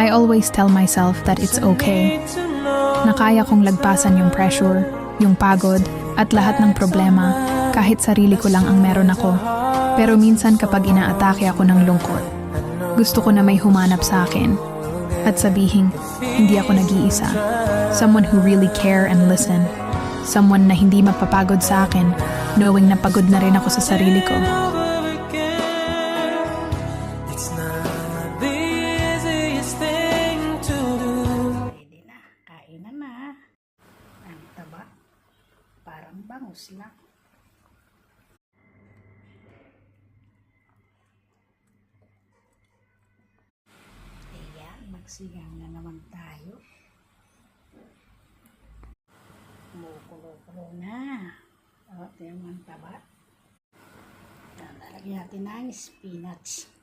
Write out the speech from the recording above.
I always tell myself that it's okay. Na kaya kong lagpasan yung pressure, yung pagod, at lahat ng problema kahit sarili ko lang ang meron ako. Pero minsan kapag inaatake ako ng lungkot, gusto ko na may humanap sa akin at sabihin, hindi ako nag-iisa. Someone who really care and listen. Someone na hindi mapapagod sa akin, knowing na pagod na rin ako sa sarili ko. Pwede na, kainan na. Ang taba, parang bangus na. Ayan, magsigang na naman tayo. Kumukulo-kulo na. O, ito yung ang taba. Lalagyan natin ng spinach.